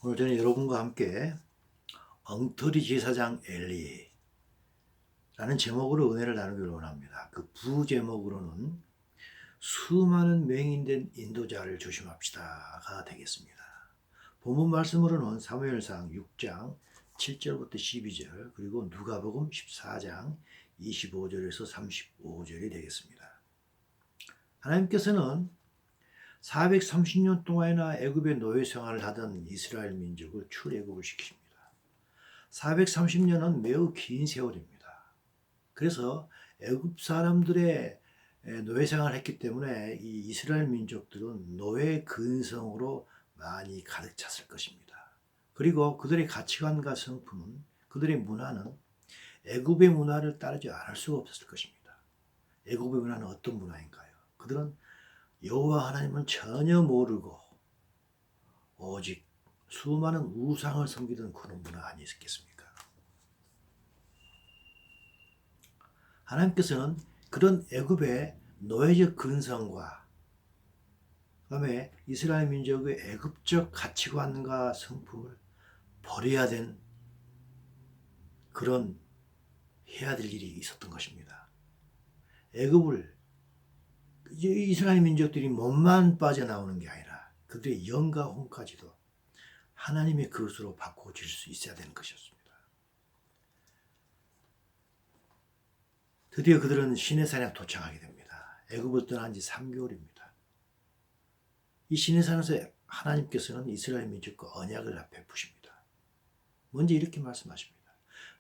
오늘 저는 여러분과 함께 엉터리 제사장 엘리라는 제목으로 은혜를 나누기를 원합니다. 그 부제목으로는 수많은 맹인된 인도자를 조심합시다가 되겠습니다. 본문 말씀으로는 사무엘상 6장 7절부터 12절 그리고 누가복음 14장 25절에서 35절이 되겠습니다. 하나님께서는 430년 동안이나 애굽의 노예 생활을 하던 이스라엘 민족을 출애굽을 시킵니다. 430년은 매우 긴 세월입니다. 그래서 애굽 사람들의 노예 생활을 했기 때문에 이 이스라엘 민족들은 노예 근성으로 많이 가득 찼을 것입니다. 그리고 그들의 가치관과 성품은, 그들의 문화는 애굽의 문화를 따르지 않을 수가 없었을 것입니다. 애굽의 문화는 어떤 문화인가요? 그들은 여호와 하나님을 전혀 모르고 오직 수많은 우상을 섬기던 그런 문화 아니었겠습니까? 하나님께서는 그런 애굽의 노예적 근성과 그다음에 이스라엘 민족의 애굽적 가치관과 성품을 버려야 된 그런 해야 될 일이 있었던 것입니다. 애굽을 이스라엘 민족들이 몸만 빠져나오는 게 아니라 그들의 영과 혼까지도 하나님의 그릇으로 바꿔줄 수 있어야 되는 것이었습니다. 드디어 그들은 시내산에 도착하게 됩니다. 애굽을 떠난 지 3개월입니다. 이 시내산에서 하나님께서는 이스라엘 민족과 언약을 베푸십니다. 먼저 이렇게 말씀하십니다.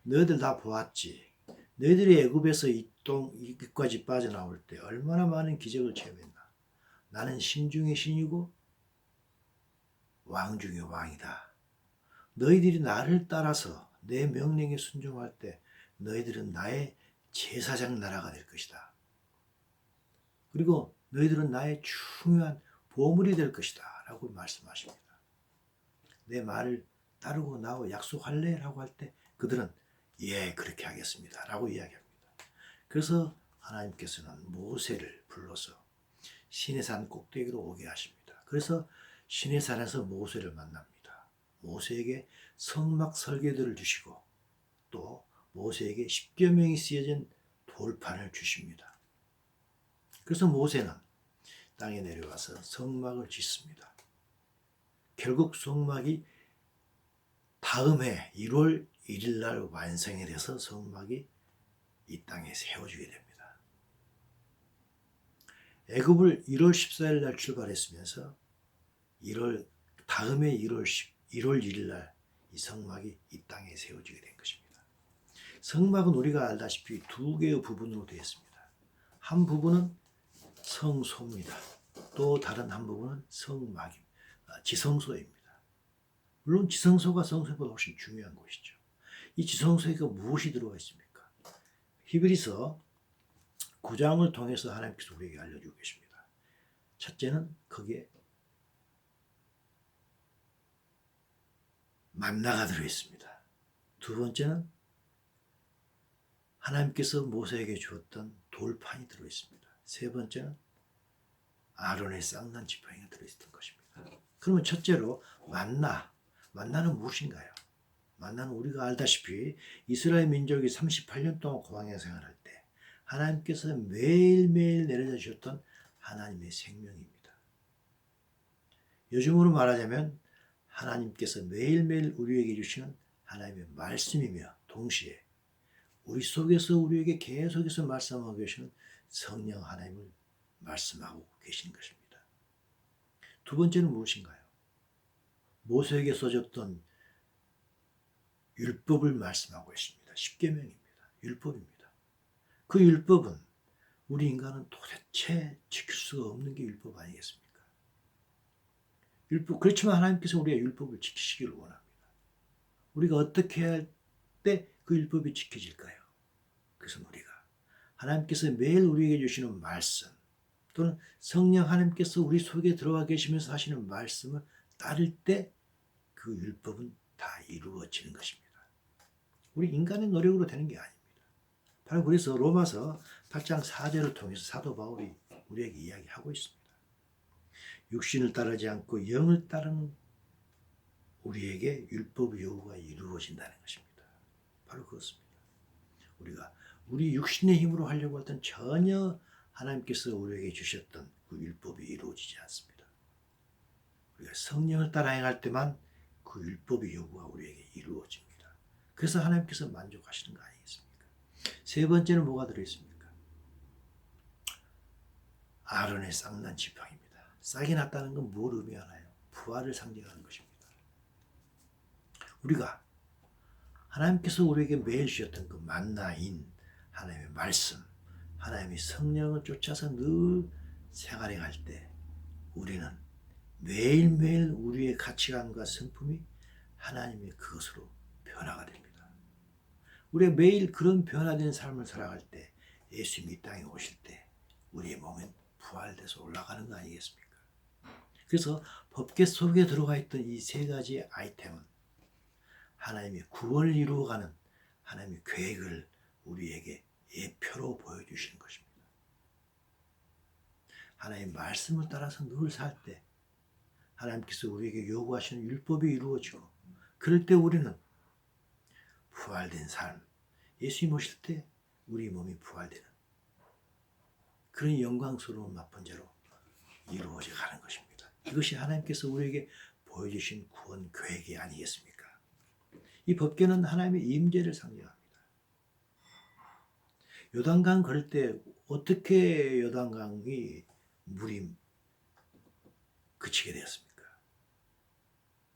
너희들 다 보았지. 너희들이 애굽에서 이까지 빠져나올 때 얼마나 많은 기적을 체험했나. 나는 신 중의 신이고 왕 중의 왕이다. 너희들이 나를 따라서 내 명령에 순종할 때 너희들은 나의 제사장 나라가 될 것이다. 그리고 너희들은 나의 중요한 보물이 될 것이다. 라고 말씀하십니다. 내 말을 따르고 나와 약속할래? 라고 할 때 그들은 예, 그렇게 하겠습니다. 라고 이야기합니다. 그래서 하나님께서는 모세를 불러서 시내산 꼭대기로 오게 하십니다. 그래서 시내산에서 모세를 만납니다. 모세에게 성막 설계도를 주시고 또 모세에게 10여 명이 쓰여진 돌판을 주십니다. 그래서 모세는 땅에 내려와서 성막을 짓습니다. 결국 성막이 다음 해 1월 1일 날 완성이 돼서 성막이 이 땅에 세워지게 됩니다. 애굽을 1월 14일 날 출발했으면서 다음 해 1월 1일 날 이 성막이 이 땅에 세워지게 된 것입니다. 성막은 우리가 알다시피 두 개의 부분으로 되어 있습니다. 한 부분은 성소입니다. 또 다른 한 부분은 지성소입니다. 물론 지성소가 성소보다 훨씬 중요한 곳이죠. 이 지성소에 무엇이 들어가 있습니까? 히브리서 9장을 통해서 하나님께서 우리에게 알려주고 계십니다. 첫째는 거기에 만나가 들어있습니다. 두 번째는 하나님께서 모세에게 주었던 돌판이 들어있습니다. 세 번째는 아론의 쌍난 지팡이가 들어있던 것입니다. 그러면 첫째로 만나는 무엇인가요? 만나는 우리가 알다시피 이스라엘 민족이 38년 동안 광야 생활할 때 하나님께서 매일매일 내려다 주셨던 하나님의 생명입니다. 요즘으로 말하자면 하나님께서 매일매일 우리에게 주시는 하나님의 말씀이며 동시에 우리 속에서 우리에게 계속해서 말씀하고 계시는 성령 하나님을 말씀하고 계신 것입니다. 두 번째는 무엇인가요? 모세에게 써졌던 율법을 말씀하고 있습니다. 십계명입니다. 율법입니다. 그 율법은 우리 인간은 도대체 지킬 수가 없는 게 율법 아니겠습니까? 그렇지만 하나님께서 우리의 율법을 지키시기를 원합니다. 우리가 어떻게 할 때 그 율법이 지켜질까요? 그것은 우리가 하나님께서 매일 우리에게 주시는 말씀 또는 성령 하나님께서 우리 속에 들어와 계시면서 하시는 말씀을 따를 때 그 율법은 다 이루어지는 것입니다. 우리 인간의 노력으로 되는 게 아닙니다. 바로 그래서 로마서 8장 4절을 통해서 사도 바울이 우리에게 이야기하고 있습니다. 육신을 따르지 않고 영을 따르는 우리에게 율법 요구가 이루어진다는 것입니다. 바로 그렇습니다. 우리가 우리 육신의 힘으로 하려고 할 때는 전혀 하나님께서 우리에게 주셨던 그 율법이 이루어지지 않습니다. 우리가 성령을 따라 행할 때만 그 율법의 요구가 우리에게 이루어집니다. 그래서 하나님께서 만족하시는 거 아니겠습니까? 세 번째는 뭐가 들어있습니까? 아론의 싹난 지팡이입니다. 싹이 났다는 건 뭘 의미하나요? 부활을 상징하는 것입니다. 우리가 하나님께서 우리에게 매일 주셨던 그 만나인 하나님의 말씀, 하나님의 성령을 쫓아서 늘 생활해갈 때 우리는 매일매일 우리의 가치관과 성품이 하나님의 그것으로 변화가 됩니다. 우리가 매일 그런 변화된 삶을 살아갈 때 예수님이 이 땅에 오실 때 우리의 몸은 부활돼서 올라가는 거 아니겠습니까? 그래서 법계 속에 들어가 있던 이 세 가지 아이템은 하나님의 구원을 이루어가는 하나님의 계획을 우리에게 예표로 보여주시는 것입니다. 하나님의 말씀을 따라서 늘 살 때 하나님께서 우리에게 요구하시는 율법이 이루어지고 그럴 때 우리는 부활된 삶, 예수님 오실 때 우리 몸이 부활되는 그런 영광스러운 맛번제로 이루어져 가는 것입니다. 이것이 하나님께서 우리에게 보여주신 구원 계획이 아니겠습니까? 이 법궤는 하나님의 임재를 상징합니다. 요단강 걸을 때 어떻게 요단강이 물이 그치게 되었습니까?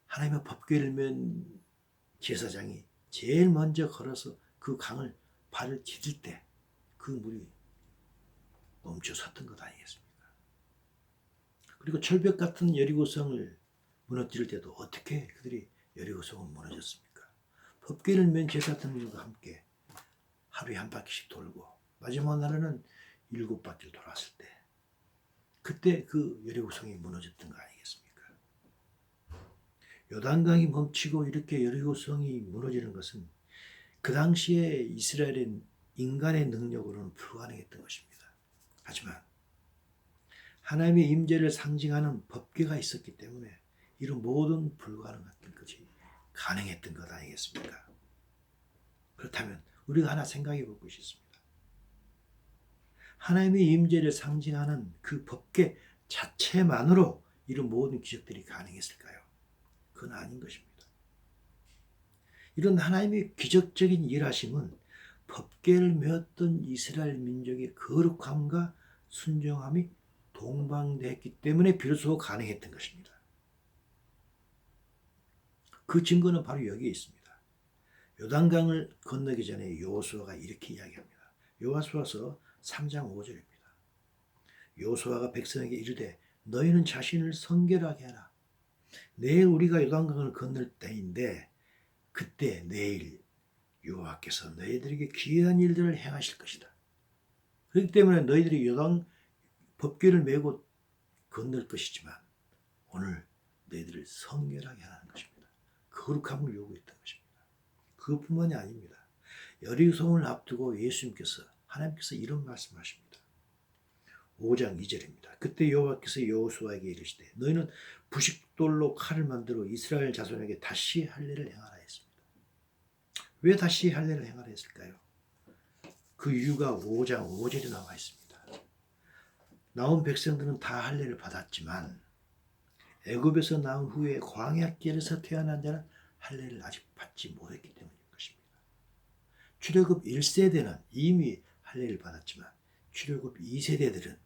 하나님의 법궤를 맨 제사장이 제일 먼저 걸어서 그 강을 발을 디딜 때 그 물이 멈춰섰던 것 아니겠습니까? 그리고 철벽 같은 여리고성을 무너뜨릴 때도 어떻게 그들이 여리고성은 무너졌습니까? 법궤를 맨 제사장들과 함께 하루에 한 바퀴씩 돌고 마지막 날에는 7바퀴를 돌았을 때 그때 그 여리고성이 무너졌던 거 아니겠습니까? 요단강이 멈추고 이렇게 여리고성이 무너지는 것은 그 당시에 이스라엘의 인간의 능력으로는 불가능했던 것입니다. 하지만 하나님의 임재를 상징하는 법궤가 있었기 때문에 이런 모든 불가능했던 것이 가능했던 것 아니겠습니까? 그렇다면 우리가 하나 생각해 볼 것이 있습니다. 하나님의 임재를 상징하는 그 법궤 자체만으로 이런 모든 기적들이 가능했을까요? 그건 아닌 것입니다. 이런 하나님의 기적적인 일하심은 법궤를 메었던 이스라엘 민족의 거룩함과 순종함이 동반됐기 때문에 비로소 가능했던 것입니다. 그 증거는 바로 여기에 있습니다. 요단강을 건너기 전에 여호수아가 이렇게 이야기합니다. 여호수아서 3장 5절입니다. 여호수아가 백성에게 이르되 너희는 자신을 성결하게 하라. 내일 우리가 요단강을 건널 때인데 그때 내일 여호와께서 너희들에게 귀한 일들을 행하실 것이다. 그렇기 때문에 너희들이 요단 법궤를 메고 건널 것이지만 오늘 너희들을 성결하게 하는 것입니다. 거룩함을 요구했던 것입니다. 그것뿐만이 아닙니다. 여리고성을 앞두고 하나님께서 이런 말씀하십니다. 5장 2절입니다. 그때 여호와께서 여호수아에게 이르시되 너희는 부식돌로 칼을 만들어 이스라엘 자손에게 다시 할례를 행하라 했습니다. 왜 다시 할례를 행하라 했을까요? 그 이유가 5장 5절에 나와 있습니다. 나온 백성들은 다 할례를 받았지만 애굽에서 나온 후에 광야길에서 태어난 자는 할례를 아직 받지 못했기 때문인 것입니다. 출애굽 1세대는 이미 할례를 받았지만 출애굽 2세대들은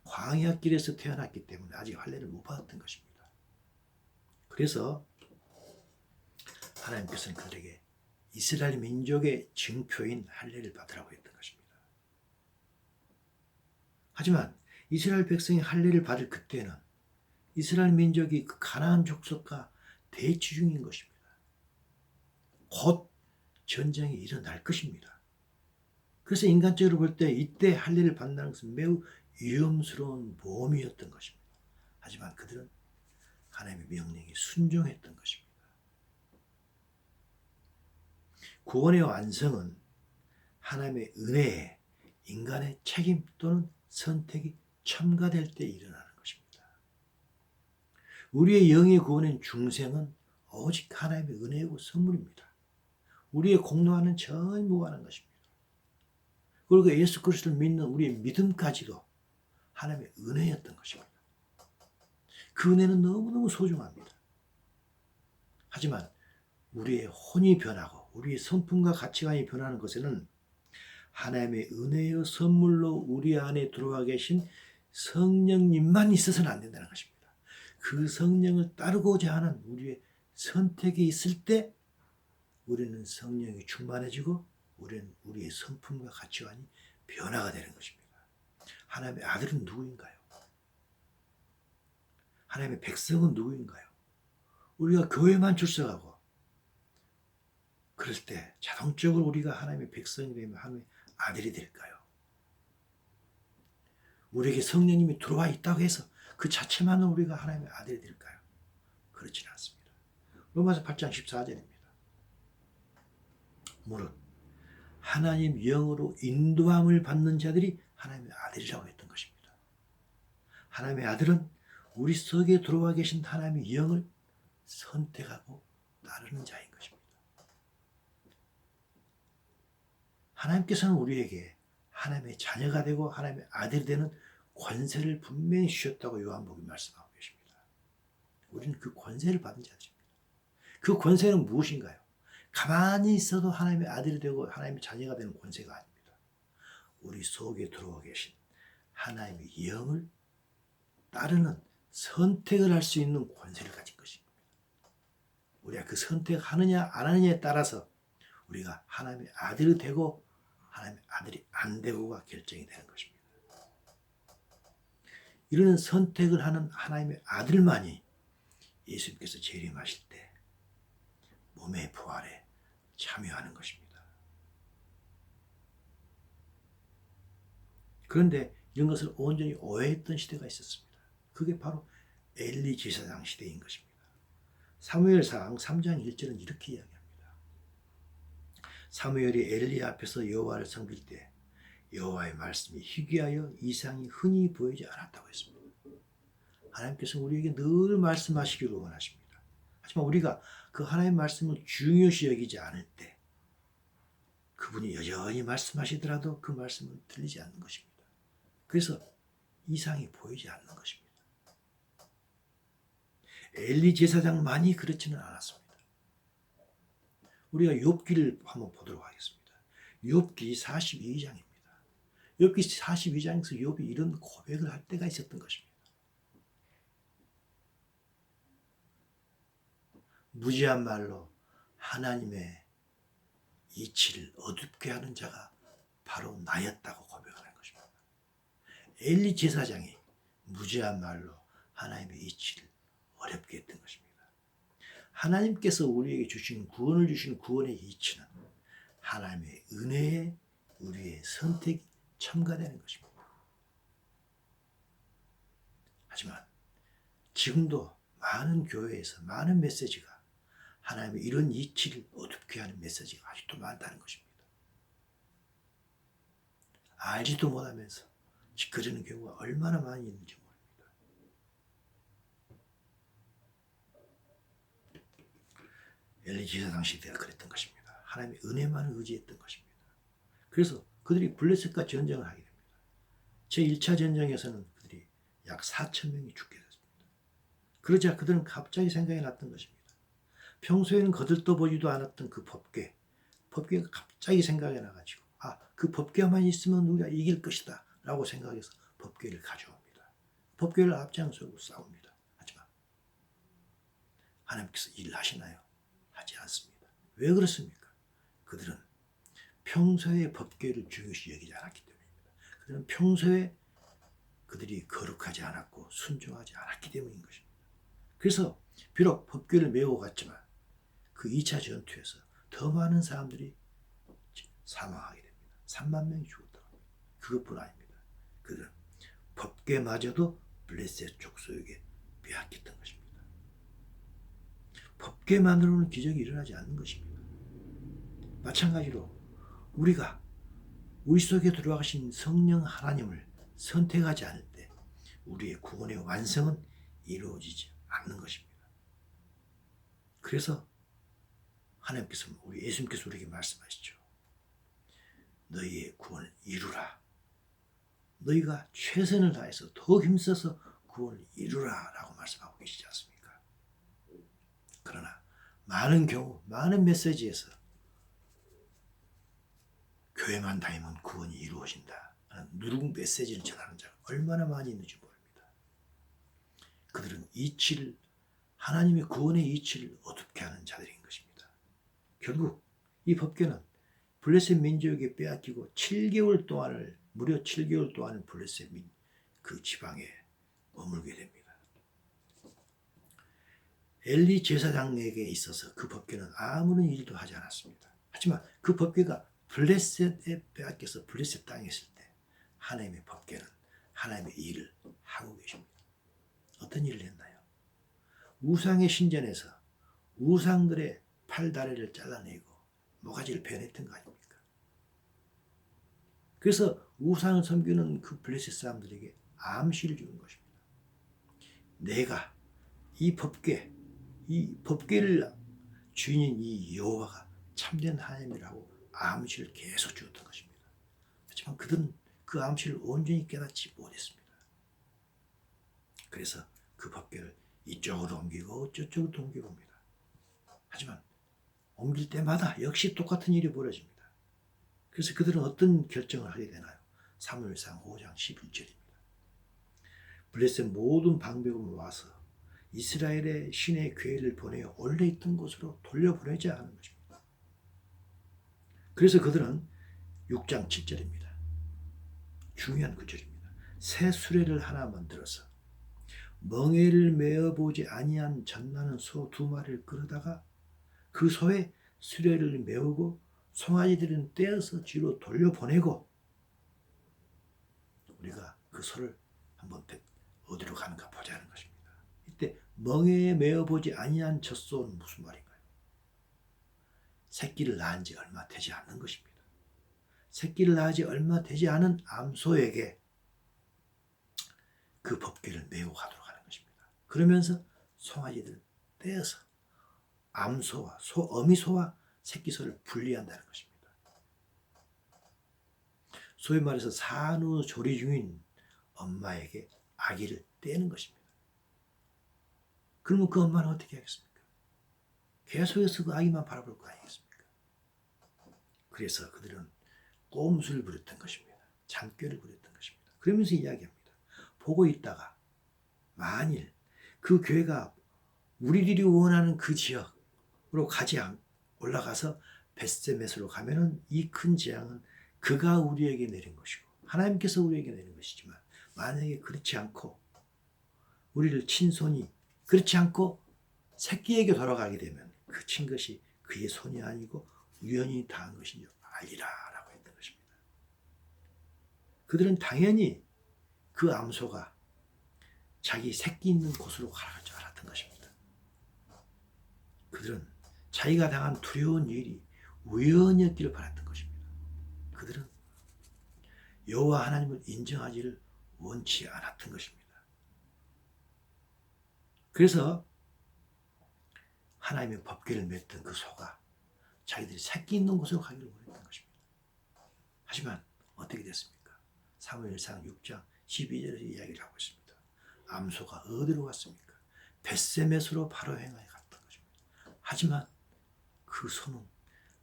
광야길에서 태어났기 때문에 아직 할례를 못 받았던 것입니다. 그래서 하나님께서는 그들에게 이스라엘 민족의 증표인 할례를 받으라고 했던 것입니다. 하지만 이스라엘 백성이 할례를 받을 그때는 이스라엘 민족이 그 가나안 족속과 대치 중인 것입니다. 곧 전쟁이 일어날 것입니다. 그래서 인간적으로 볼 때 이때 할례를 받는다는 것은 매우 위험스러운 모험이었던 것입니다. 하지만 그들은 하나님의 명령에 순종했던 것입니다. 구원의 완성은 하나님의 은혜에 인간의 책임 또는 선택이 첨가될 때 일어나는 것입니다. 우리의 영의 구원인 중생은 오직 하나님의 은혜이고 선물입니다. 우리의 공로와는 전혀 무관한 것입니다. 그리고 예수 그리스도를 믿는 우리의 믿음까지도 하나님의 은혜였던 것입니다. 그 은혜는 너무너무 소중합니다. 하지만 우리의 혼이 변하고 우리의 성품과 가치관이 변하는 것에는 하나님의 은혜의 선물로 우리 안에 들어와 계신 성령님만 있어서는 안 된다는 것입니다. 그 성령을 따르고자 하는 우리의 선택이 있을 때 우리는 성령이 충만해지고 우리는 우리의 성품과 가치관이 변화가 되는 것입니다. 하나님의 아들은 누구인가요? 하나님의 백성은 누구인가요? 우리가 교회만 출석하고 그럴 때 자동적으로 우리가 하나님의 백성이 되면 하나님의 아들이 될까요? 우리에게 성령님이 들어와 있다고 해서 그 자체만으로 우리가 하나님의 아들이 될까요? 그렇지는 않습니다. 로마서 8장 14절입니다. 무릇 하나님 영으로 인도함을 받는 자들이 하나님의 아들이라고 했던 것입니다. 하나님의 아들은 우리 속에 들어와 계신 하나님의 영을 선택하고 따르는 자인 것입니다. 하나님께서는 우리에게 하나님의 자녀가 되고 하나님의 아들이 되는 권세를 분명히 주셨다고 요한복음이 말씀하고 계십니다. 우리는 그 권세를 받은 자들입니다. 그 권세는 무엇인가요? 가만히 있어도 하나님의 아들이 되고 하나님의 자녀가 되는 권세가 아닙니다. 우리 속에 들어와 계신 하나님의 영을 따르는 선택을 할 수 있는 권세를 가진 것입니다. 우리가 그 선택하느냐 안 하느냐에 따라서 우리가 하나님의 아들이 되고 하나님의 아들이 안 되고가 결정이 되는 것입니다. 이런 선택을 하는 하나님의 아들만이 예수님께서 재림하실 때 몸의 부활에 참여하는 것입니다. 그런데 이런 것을 온전히 오해했던 시대가 있었습니다. 그게 바로 엘리 제사장 시대인 것입니다. 사무엘상 3장 1절은 이렇게 이야기합니다. 사무엘이 엘리 앞에서 여호와를 섬길 때 여호와의 말씀이 희귀하여 이상이 흔히 보이지 않았다고 했습니다. 하나님께서 우리에게 늘 말씀하시기를 원하십니다. 하지만 우리가 그 하나님의 말씀을 중요시 여기지 않을 때 그분이 여전히 말씀하시더라도 그 말씀은 들리지 않는 것입니다. 그래서 이상이 보이지 않는 것입니다. 엘리 제사장만이 그렇지는 않았습니다. 우리가 욥기를 한번 보도록 하겠습니다. 욥기 42장입니다. 욥기 42장에서 욥이 이런 고백을 할 때가 있었던 것입니다. 무지한 말로 하나님의 이치를 어둡게 하는 자가 바로 나였다고 고백하는 것입니다. 엘리 제사장이 무지한 말로 하나님의 이치를 어렵게 했던 것입니다. 하나님께서 우리에게 주신 구원을 주신 구원의 이치는 하나님의 은혜에 우리의 선택이 첨가되는 것입니다. 하지만 지금도 많은 교회에서 많은 메시지가 하나님의 이런 이치를 어둡게 하는 메시지가 아직도 많다는 것입니다. 알지도 못하면서 짓거리는 경우가 얼마나 많이 있는지 모릅니다. 엘리 제사장 시대가 그랬던 것입니다. 하나님의 은혜만을 의지했던 것입니다. 그래서 그들이 블레셋과 전쟁을 하게 됩니다. 제1차 전쟁에서는 그들이 약 4,000명이 죽게 됐습니다. 그러자 그들은 갑자기 생각이 났던 것입니다. 평소에는 거들떠보지도 않았던 그 법궤가 갑자기 생각이 나가지고 그 법궤만 있으면 우리가 이길 것이다 라고 생각해서 법궤를 가져옵니다. 법궤를 앞장서고 싸웁니다. 하지만 하나님께서 일하시나요? 하지 않습니다. 왜 그렇습니까? 그들은 평소에 법궤를 중요시 여기지 않았기 때문입니다. 그들은 평소에 그들이 거룩하지 않았고 순종하지 않았기 때문인 것입니다. 그래서 비록 법궤를 메고 갔지만 그 2차 전투에서 더 많은 사람들이 사망하게 됩니다. 3만 명이 죽었다고 합니다. 그것뿐 아닙니다. 그들은 법궤마저도 블레셋 족속에게 빼앗겼던 것입니다. 법궤만으로는 기적이 일어나지 않는 것입니다. 마찬가지로 우리가 우리 속에 들어가신 성령 하나님을 선택하지 않을 때 우리의 구원의 완성은 이루어지지 않는 것입니다. 그래서 하나님께서 우리 예수님께서 우리에게 말씀하시죠. 너희의 구원을 이루라. 너희가 최선을 다해서 더 힘써서 구원을 이루라 라고 말씀하고 계시지 않습니까? 그러나 많은 경우 많은 메시지에서 교회만 다니면 구원이 이루어진다 하는 누룩 메시지를 전하는 자가 얼마나 많이 있는지 모릅니다. 그들은 이치를 하나님의 구원의 이치를 어둡게 하는 자들인 것입니다. 결국 이 법궤는 블레셋 민족에게 빼앗기고 7개월 동안을 무려 7개월 동안을 블레셋 그 지방에 머물게 됩니다. 엘리 제사장에게 있어서 그 법궤는 아무런 일도 하지 않았습니다. 하지만 그 법궤가 블레셋에 빼앗겨서 블레셋 땅에 있을 때 하나님의 법궤는 하나님의 일을 하고 계십니다. 어떤 일을 했나요? 우상의 신전에서 우상들의 팔다리를 잘라내고 모가지를 베어냈던 거 아닙니까? 그래서 우상을 섬기는 그 블레셋 사람들에게 암시를 주는 것입니다. 내가 이 법궤를 주인인 이 여호와가 참된 하나님이라고 암시를 계속 주었던 것입니다. 하지만 그들은 그 암시를 온전히 깨닫지 못했습니다. 그래서 그 법궤를 이쪽으로 옮기고 저쪽으로 옮기고 옵니다. 하지만 옮길 때마다 역시 똑같은 일이 벌어집니다. 그래서 그들은 어떤 결정을 하게 되나요? 사무엘상 5장 11절입니다. 블레셋 모든 방백을 와서 이스라엘의 신의 괴를 보내어 원래 있던 곳으로 돌려보내자 하는 것입니다. 그래서 그들은 6장 7절입니다. 중요한 구절입니다. 새 수레를 하나 만들어서 멍에를 메어보지 아니한 젖나는 소 2마리를 끌어다가 그 소에 수레를 메우고 송아지들은 떼어서 뒤로 돌려보내고 우리가 그 소를 한번 어디로 가는가 보자는 것입니다. 이때 멍에에 메어보지 아니한 젖소는 무슨 말인가요? 새끼를 낳은 지 얼마 되지 않는 것입니다. 새끼를 낳지 얼마 되지 않은 암소에게 그 법궤를 메고 가도록 하는 것입니다. 그러면서 송아지들을 떼어서 암소와 어미소와 새끼소를 분리한다는 것입니다. 소위 말해서 산후조리 중인 엄마에게 아기를 떼는 것입니다. 그러면 그 엄마는 어떻게 하겠습니까? 계속해서 그 아기만 바라볼 거 아니겠습니까? 그래서 그들은 꼼수를 부렸던 것입니다. 잔꾀를 부렸던 것입니다. 그러면서 이야기합니다. 보고 있다가 만일 그 교회가 우리들이 원하는 그 지역으로 올라가서 벳세메스로 가면은 이 큰 재앙은 그가 우리에게 내린 것이고 하나님께서 우리에게 내린 것이지만 만약에 그렇지 않고 우리를 친 손이 그렇지 않고 새끼에게 돌아가게 되면 그 친 것이 그의 손이 아니고 우연히 당한 것인 줄 알리라 라고 했던 것입니다. 그들은 당연히 그 암소가 자기 새끼 있는 곳으로 가라갈 줄 알았던 것입니다. 그들은 자기가 당한 두려운 일이 우연이었기를 바랐던 것입니다. 그들은 여호와 하나님을 인정하지를 원치 않았던 것입니다. 그래서 하나님의 법궤를 맺던 그 소가 자기들이 새끼 있는 곳으로 가기를 원했던 것입니다. 하지만 어떻게 됐습니까? 사무엘상 6장 12절에서 이야기를 하고 있습니다. 암소가 어디로 갔습니까? 벳세메스로 바로 행하여 갔던 것입니다. 하지만 그 소는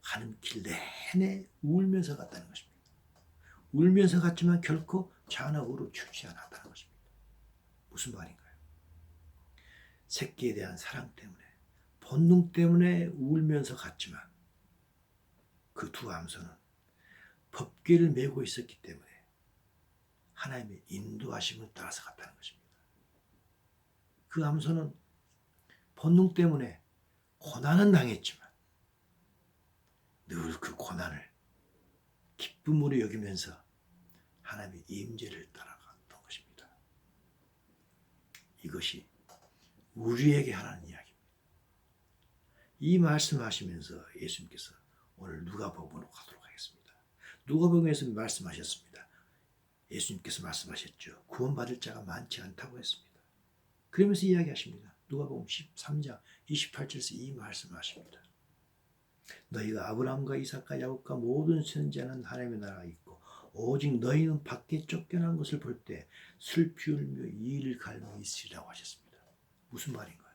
가는 길 내내 울면서 갔다는 것입니다. 울면서 갔지만 결코 잔혹으로 죽지 않았다는 것입니다. 무슨 말인가요? 새끼에 대한 사랑 때문에 본능 때문에 울면서 갔지만 그 두 암소는 법궤를 메고 있었기 때문에 하나님의 인도하심을 따라서 갔다는 것입니다. 그 암소는 본능 때문에 고난은 당했지만 늘 그 고난을 기쁨으로 여기면서 하나님의 임재를 따라갔던 것입니다. 이것이 우리에게 하라는 이야기입니다. 이 말씀하시면서 예수님께서 오늘 누가복음으로 가도록 하겠습니다. 누가복음에서 말씀하셨습니다. 예수님께서 말씀하셨죠. 구원받을 자가 많지 않다고 했습니다. 그러면서 이야기하십니다. 누가복음 13장 28절에서 이 말씀하십니다. 너희가 아브라함과 이삭과 야곱과 모든 선지자는 하나님의 나라가 있고 오직 너희는 밖에 쫓겨난 것을 볼 때 슬피 울며 이를 갈며 있으리라고 하셨습니다. 무슨 말인가요?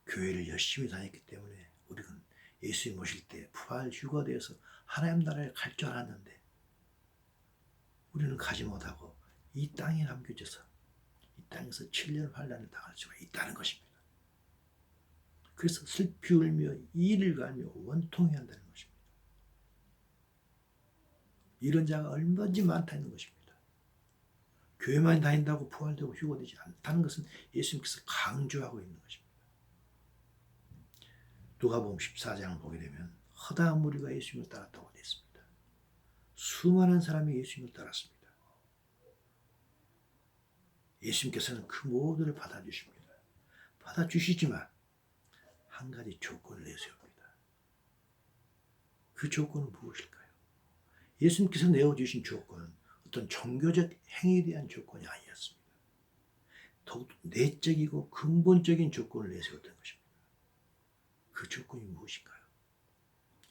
교회를 열심히 다녔기 때문에 우리는 예수님 오실 때 부활 휴거되어서 하나님 나라에 갈 줄 알았는데 우리는 가지 못하고 이 땅에 남겨져서 이 땅에서 7년 환난을 당할 수가 있다는 것입니다. 그래서 슬피 울며 이를 갈며 원통해야 한다는 것입니다. 이런 자가 얼마든지 많다는 것입니다. 교회만 다닌다고 부활되고 휴거되지 않다는 것은 예수님께서 강조하고 있는 것입니다. 누가복음 14장을 보게 되면 허다한 무리가 예수님을 따랐다고 되어 있습니다. 수많은 사람이 예수님을 따랐습니다. 예수님께서는 그 모두를 받아주십니다. 받아주시지만 한 가지 조건을 내세웁니다. 그 조건은 무엇일까요? 예수님께서 내어주신 조건은 어떤 종교적 행위에 대한 조건이 아니었습니다. 더욱 내적이고 근본적인 조건을 내세웠던 것입니다. 그 조건이 무엇인가요?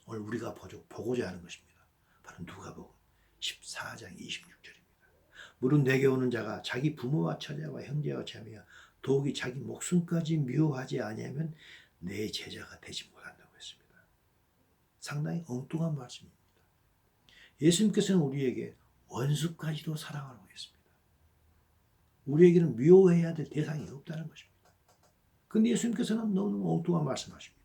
오늘 우리가 보고자 하는 것입니다. 바로 누가복음 14장 26절입니다. 무릇 내게 오는 자가 자기 부모와 처자와 형제와 자매와 더욱이 자기 목숨까지 미워하지 아니하면 내 제자가 되지 못한다고 했습니다. 상당히 엉뚱한 말씀입니다. 예수님께서는 우리에게 원수까지도 사랑하라고 했습니다. 우리에게는 미워해야 될 대상이 없다는 것입니다. 그런데 예수님께서는 너무 엉뚱한 말씀하십니다.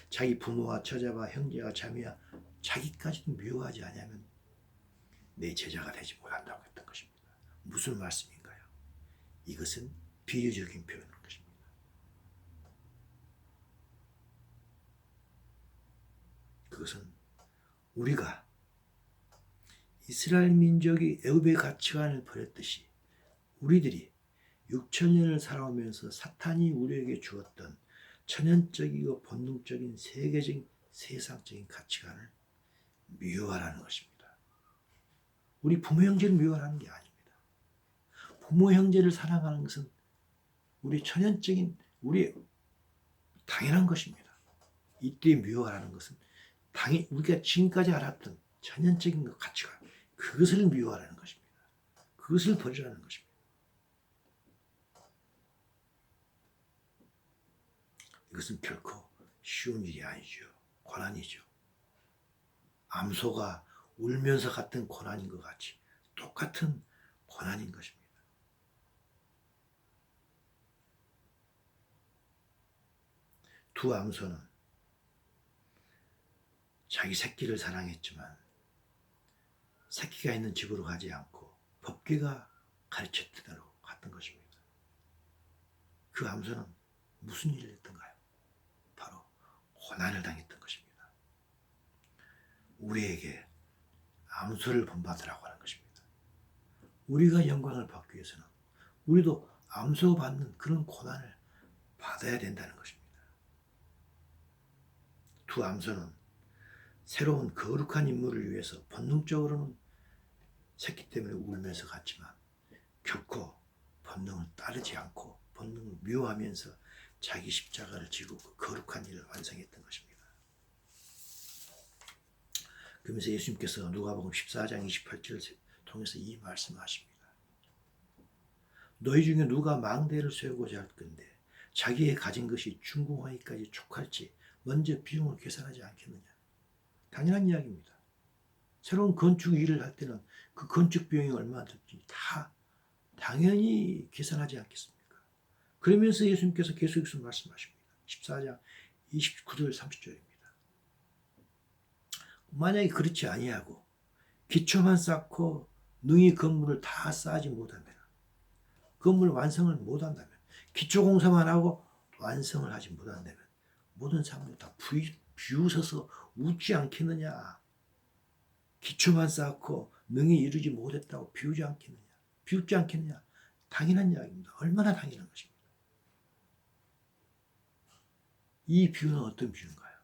자기 부모와 처자와 형제와 자매와 자기까지도 미워하지 않으면 내 제자가 되지 못한다고 했던 것입니다. 무슨 말씀인가요? 이것은 비유적인 표현인 것입니다. 그것은 우리가 이스라엘 민족이 애굽의 가치관을 버렸듯이 우리들이 6천년을 살아오면서 사탄이 우리에게 주었던 천연적이고 본능적인 세계적인 세상적인 가치관을 미워하라는 것입니다. 우리 부모 형제를 미워하는 게 아닙니다. 부모 형제를 사랑하는 것은 우리 천연적인 우리 당연한 것입니다. 이때 미워하라는 것은 우리가 지금까지 알았던 천연적인 가치관 그것을 미워하라는 것입니다. 그것을 버리라는 것입니다. 이것은 결코 쉬운 일이 아니죠. 고난이죠. 암소가 울면서 갔던 고난인 것 같이 똑같은 고난인 것입니다. 두 암소는 자기 새끼를 사랑했지만 새끼가 있는 집으로 가지 않고 법궤가 가르쳤던 대로 갔던 것입니다. 그 암소는 무슨 일을 했던가요? 바로 고난을 당했던 것입니다. 우리에게 암소를 본받으라고 하는 것입니다. 우리가 영광을 받기 위해서는 우리도 암소받는 그런 고난을 받아야 된다는 것입니다. 두 암소는 새로운 거룩한 인물을 위해서 본능적으로는 새끼 때문에 울면서 갔지만 결코 본능을 따르지 않고 본능을 미워하면서 자기 십자가를 지고 그 거룩한 일을 완성했던 것입니다. 그러면서 예수님께서 누가복음 14장 28절을 통해서 이 말씀을 하십니다. 너희 중에 누가 망대를 세우고자 할 건데 자기의 가진 것이 중궁하기까지 촉할지 먼저 비용을 계산하지 않겠느냐. 당연한 이야기입니다. 새로운 건축 일을 할 때는 그 건축 비용이 얼마나 들지 다 당연히 계산하지 않겠습니까? 그러면서 예수님께서 계속해서 말씀하십니다. 14장 29절 30절입니다. 만약에 그렇지 아니하고 기초만 쌓고 능히 건물을 다 쌓지 못하면 건물 완성을 못한다면 기초 공사만 하고 완성을 하지 못한다면 모든 사람들이 다 비웃어서 웃지 않겠느냐. 기초만 쌓고 능히 이루지 못했다고 비웃지 않겠느냐. 당연한 이야기입니다. 얼마나 당연한 것입니다. 이 비유는 어떤 비유인가요?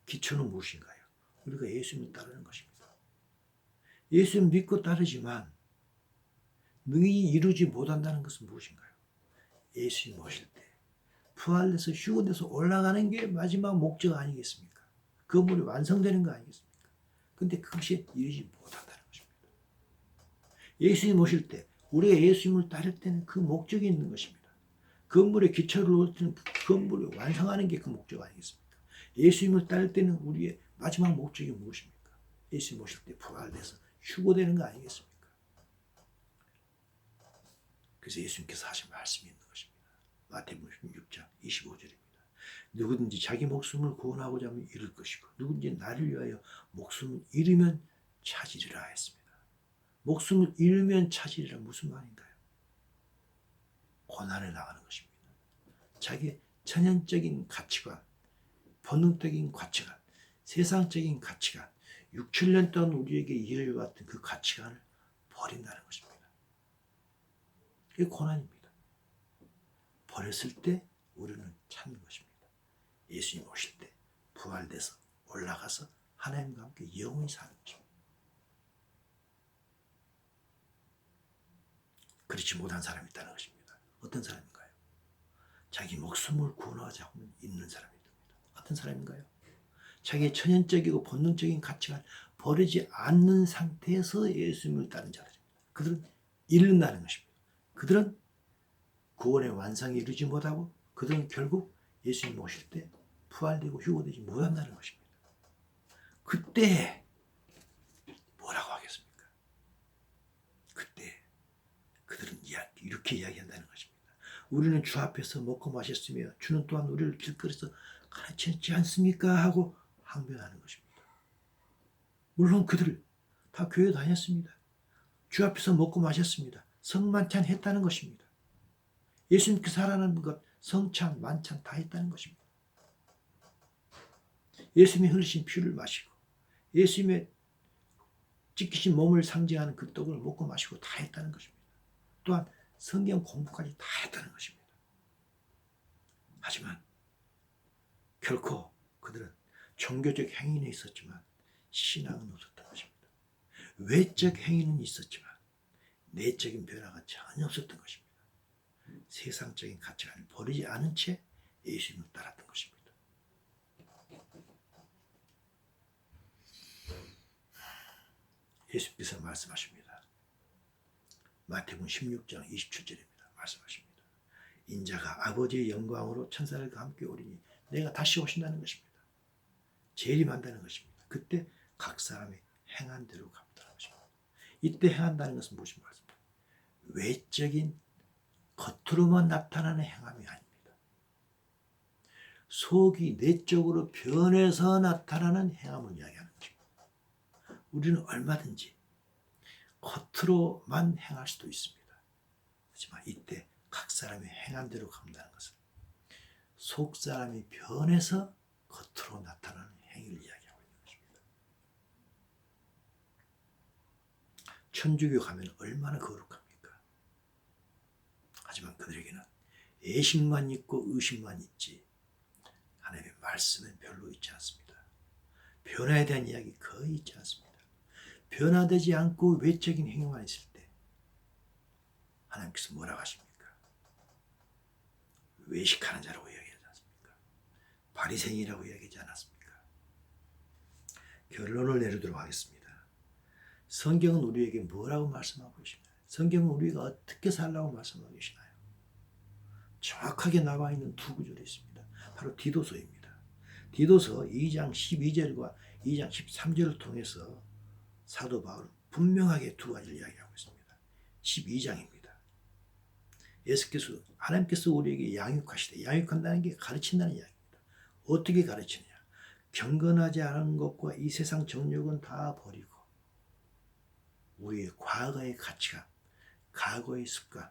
기초는 무엇인가요? 우리가 예수님을 따르는 것입니다. 예수를 믿고 따르지만 능히 이루지 못한다는 것은 무엇인가요? 예수님 오실 때 부활돼서 휴거돼서 올라가는 게 마지막 목적 아니겠습니까? 건물이 완성되는 거 아니겠습니까? 근데 그것이 이루지 못한다는 것입니다. 예수님 오실 때 우리가 예수님을 따를 때는 그 목적이 있는 것입니다. 건물에 기초를 놓을 때는 그 건물을 완성하는 게 그 목적 아니겠습니까? 예수님을 따를 때는 우리의 마지막 목적이 무엇입니까? 예수님 오실 때 부활돼서 휴거되는 거 아니겠습니까? 그래서 예수님께서 하신 말씀이 있는 것입니다. 마태복음 16장 25절입니다. 누구든지 자기 목숨을 구원하고자 하면 잃을 것이고 누구든지 나를 위하여 목숨을 잃으면 찾으리라 했습니다. 목숨을 잃으면 찾으리라 무슨 말인가요? 고난에 나가는 것입니다. 자기 천연적인 가치관, 본능적인 가치관, 세상적인 가치관, 6, 7년 동안 우리에게 이어져왔던 그 가치관을 버린다는 것입니다. 그게 고난입니다. 버렸을 때 우리는 찾는 것입니다. 예수님 오실 때 부활돼서 올라가서 하나님과 함께 영원히 사는 것입니다. 그렇지 못한 사람이 있다는 것입니다. 어떤 사람인가요? 자기 목숨을 구원하자 하면 있는 사람이 됩니다. 어떤 사람인가요? 자기의 천연적이고 본능적인 가치관을 버리지 않는 상태에서 예수님을 따른 자들입니다. 그들은 잃는다는 것입니다. 그들은 구원의 완성이 이루지 못하고 그들은 결국 예수님 오실 때 부활되고 휴거되지 못한다는 것입니다. 그때 뭐라고 하겠습니까? 그때 그들은 이렇게 이야기한다는 것입니다. 우리는 주 앞에서 먹고 마셨으며 주는 또한 우리를 길거리에서 가르치지 않습니까? 하고 항변하는 것입니다. 물론 그들 다 교회 다녔습니다. 주 앞에서 먹고 마셨습니다. 성만찬 했다는 것입니다. 예수님께서 하라는 것 성찬, 만찬 다 했다는 것입니다. 예수님이 흘리신 피를 마시고 예수님의 찢기신 몸을 상징하는 그 떡을 먹고 마시고 다 했다는 것입니다. 또한 성경 공부까지 다 했다는 것입니다. 하지만 결코 그들은 종교적 행위는 있었지만 신앙은 없었던 것입니다. 외적 행위는 있었지만 내적인 변화가 전혀 없었던 것입니다. 세상적인 가치관을 버리지 않은 채 예수님을 따랐던 것입니다. 예수께서 말씀하십니다. 마태복음 16장 27절입니다. 말씀하십니다. 인자가 아버지의 영광으로 천사들과 함께 오리니 내가 다시 오신다는 것입니다. 재림한다는 것입니다. 그때 각 사람이 행한 대로 갚는다는 것입니다. 이때 행한다는 것은 무슨 말씀입니까? 외적인 겉으로만 나타나는 행함이 아닙니다. 속이 내적으로 변해서 나타나는 행함을 이야기하는 것입니다. 우리는 얼마든지 겉으로만 행할 수도 있습니다. 하지만 이때 각 사람이 행한 대로 갚는다는 것은 속 사람이 변해서 겉으로 나타나는 행위를 이야기하고 있는 것입니다. 천주교 가면 얼마나 거룩합니까? 하지만 그들에게는 애식만 있고 의식만 있지 하나님의 말씀은 별로 있지 않습니다. 변화에 대한 이야기 거의 있지 않습니다. 변화되지 않고 외적인 행위만 있을 때 하나님께서 뭐라고 하십니까? 외식하는 자라고 이야기하지 않습니까? 바리새인이라고 이야기하지 않았습니까? 결론을 내리도록 하겠습니다. 성경은 우리에게 뭐라고 말씀하고 계시나요? 성경은 우리가 어떻게 살라고 말씀하고 계시나요? 정확하게 나와 있는 두 구절이 있습니다. 바로 디도서입니다. 디도서 2장 12절과 2장 13절을 통해서 사도 바울은 분명하게 두 가지를 이야기하고 있습니다. 12장입니다. 예수께서 하나님께서 우리에게 양육하시되 양육한다는 게 가르친다는 이야기입니다. 어떻게 가르치느냐? 경건하지 않은 것과 이 세상 정욕은 다 버리고 우리의 과거의 가치관, 과거의 습관,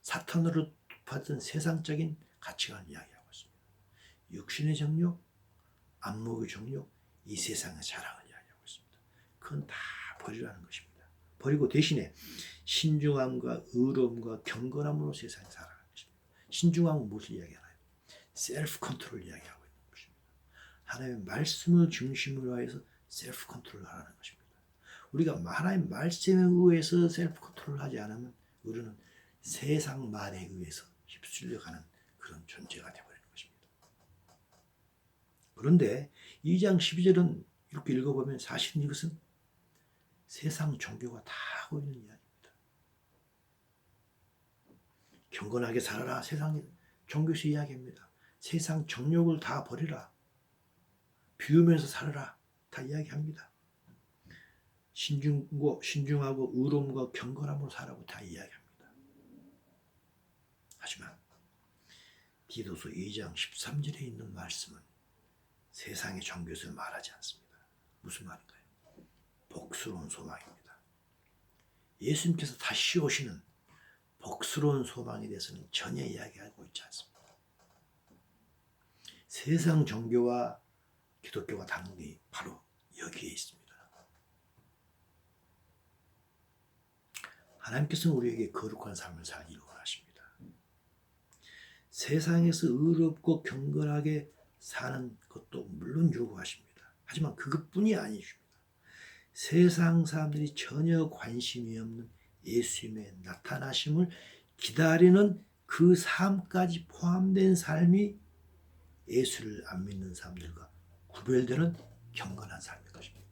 사탄으로 받은 세상적인 가치관을 이야기하고 있습니다. 육신의 정욕, 안목의 정욕, 이 세상의 자랑을 이야기하고 있습니다. 그건 다 버리라는 것입니다. 버리고 대신에 신중함과 의로움과 경건함으로 세상에 살아가는 것입니다. 신중함은 무엇을 이야기하나요? 셀프 컨트롤을 이야기하고 있는 것입니다. 하나님의 말씀을 중심으로 해서 셀프 컨트롤을 하라는 것입니다. 우리가 하나님 말씀에 의해서 셀프 컨트롤을 하지 않으면 우리는 세상 말에 의해서 휩쓸려가는 그런 존재가 되어버리는 것입니다. 그런데 2장 12절은 이렇게 읽어보면 사실은 이것은 세상 종교가 다 하고 있는 이야기입니다. 경건하게 살아라. 세상 종교에서 이야기합니다. 세상 정욕을 다 버리라. 비우면서 살아라. 다 이야기합니다. 신중하고 의로움과 경건함으로 살라고 다 이야기합니다. 하지만 디도서 2장 13절에 있는 말씀은 세상의 종교에서 말하지 않습니다. 무슨 말인가요? 복스러운 소망입니다. 예수님께서 다시 오시는 복스러운 소망에 대해서는 전혀 이야기하고 있지 않습니다. 세상 종교와 기독교가 다른 게 바로 여기에 있습니다. 하나님께서는 우리에게 거룩한 삶을 살기를 원하십니다. 세상에서 의롭고 경건하게 사는 것도 물론 요구하십니다. 하지만 그것뿐이 아니십니다. 세상 사람들이 전혀 관심이 없는 예수님의 나타나심을 기다리는 그 삶까지 포함된 삶이 예수를 안 믿는 사람들과 구별되는 경건한 삶일 것입니다.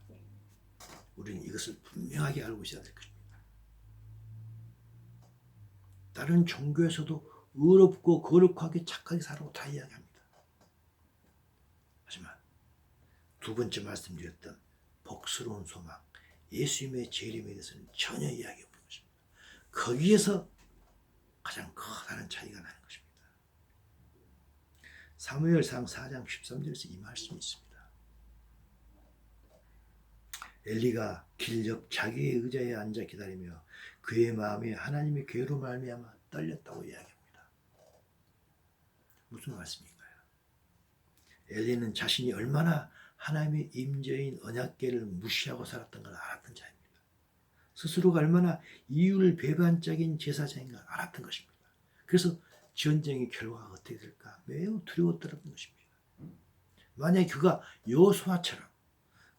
우리는 이것을 분명하게 알고 있어야 될 것입니다. 다른 종교에서도 의롭고 거룩하게 착하게 살라고 다 이야기합니다. 하지만 두 번째 말씀드렸던 복스러운 소망, 예수님의 재림에 대해서는 전혀 이야기 없는 것입니다. 거기에서 가장 커다란 차이가 나는 것입니다. 사무엘상 4장 13절에서 이 말씀이 있습니다. 엘리가 길 옆 자기의 의자에 앉아 기다리며 그의 마음이 하나님의 괴로 말미암아 떨렸다고 이야기합니다. 무슨 말씀인가요? 엘리는 자신이 얼마나 하나님의 임재인 언약궤를 무시하고 살았던 걸 알았던 자입니다. 스스로가 얼마나 이율 배반적인 제사장인 걸 알았던 것입니다. 그래서 전쟁의 결과가 어떻게 될까 매우 두려웠던 것입니다. 만약에 그가 여호수아처럼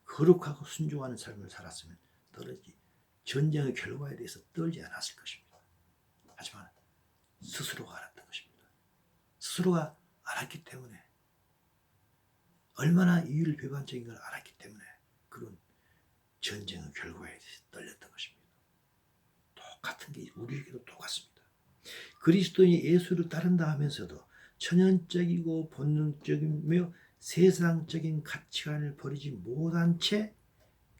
거룩하고 순종하는 삶을 살았으면 전쟁의 결과에 대해서 떨지 않았을 것입니다. 하지만 스스로가 알았던 것입니다. 스스로가 알았기 때문에 얼마나 이율 배반적인 걸 알았기 때문에 그런 전쟁의 결과에 대해서 떨렸던 것입니다. 똑같은 게 우리에게도 똑같습니다. 그리스도인이 예수를 따른다 하면서도 천연적이고 본능적이며 세상적인 가치관을 버리지 못한 채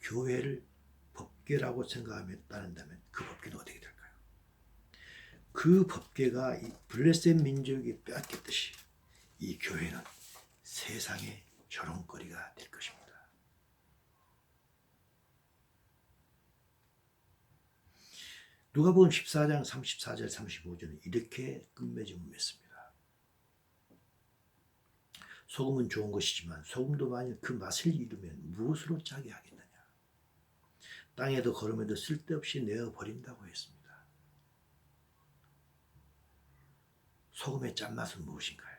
교회를 법궤라고 생각하며 따른다면 그 법궤는 어떻게 될까요? 그 법궤가 이 블레셋 민족이 빼앗겼듯이 이 교회는 세상의 조롱거리가 될 것입니다. 누가복음 14장 34절 35절은 이렇게 끝맺음을 맺습니다. 소금은 좋은 것이지만 소금도 만일 그 맛을 잃으면 무엇으로 짜게 하겠느냐. 땅에도 걸음에도 쓸데없이 내어버린다고 했습니다. 소금의 짠맛은 무엇인가요?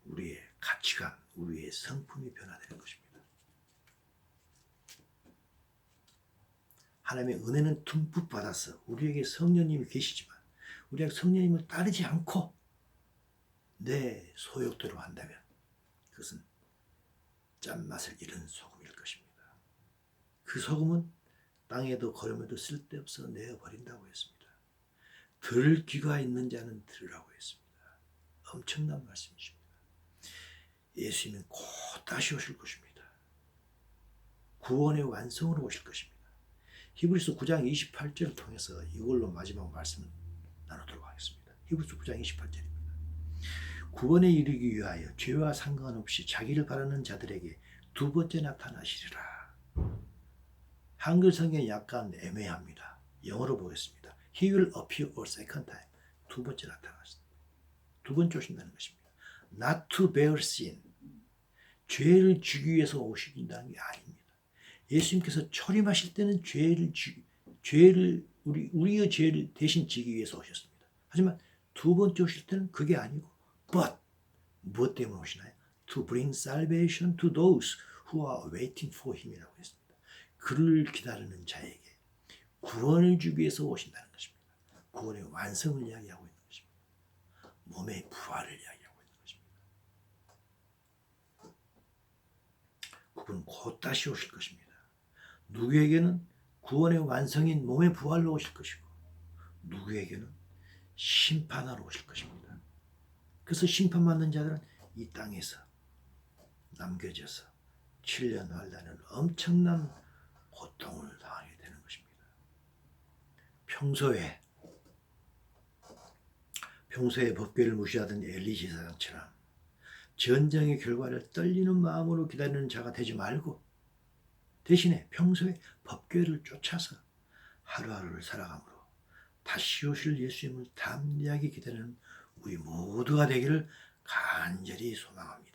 우리의 가치관, 우리의 성품이 변화되는 것입니다. 하나님의 은혜는 듬뿍 받아서 우리에게 성령님이 계시지만 우리가 성령님을 따르지 않고 내 소욕대로 한다면 그것은 짠맛을 잃은 소금일 것입니다. 그 소금은 땅에도 걸음에도 쓸데없어 내어버린다고 했습니다. 들을 귀가 있는 자는 들으라고 했습니다. 엄청난 말씀이십니다. 예수님은 곧 다시 오실 것입니다. 구원의 완성으로 오실 것입니다. 히브리서 9장 28절을 통해서 이걸로 마지막 말씀을 나누도록 하겠습니다. 히브리서 9장 28절입니다. 구원에 이르기 위하여 죄와 상관없이 자기를 바라는 자들에게 두 번째 나타나시리라. 한글 성경이 약간 애매합니다. 영어로 보겠습니다. He will appear a second time. 두 번째 나타나십니다. 두 번째 오신다는 것입니다. Not to bear sin. 죄를 지기 위해서 오신다는 게 아닙니다. 예수님께서 초림하실 때는 우리의 죄를 대신 지기 위해서 오셨습니다. 하지만 두 번째 오실 때는 그게 아니고 but 무엇 때문에 오시나요? To bring salvation to those who are waiting for him이라고 했습니다. 그를 기다리는 자에게 구원을 주기 위해서 오신다는 것입니다. 구원의 완성을 이야기하고 있는 것입니다. 몸의 부활을 이야기하고 있는 것입니다. 그분은 곧 다시 오실 것입니다. 누구에게는 구원의 완성인 몸의 부활로 오실 것이고 누구에게는 심판하러 오실 것입니다. 그래서 심판받는 자들은 이 땅에서 남겨져서 7년 환란을 엄청난 고통을 당하게 되는 것입니다. 평소에 법궤를 무시하던 엘리 제사장처럼 전쟁의 결과를 떨리는 마음으로 기다리는 자가 되지 말고 대신에 평소에 법궤를 쫓아서 하루하루를 살아감으로 다시 오실 예수님을 담대하게 기다리는 우리 모두가 되기를 간절히 소망합니다.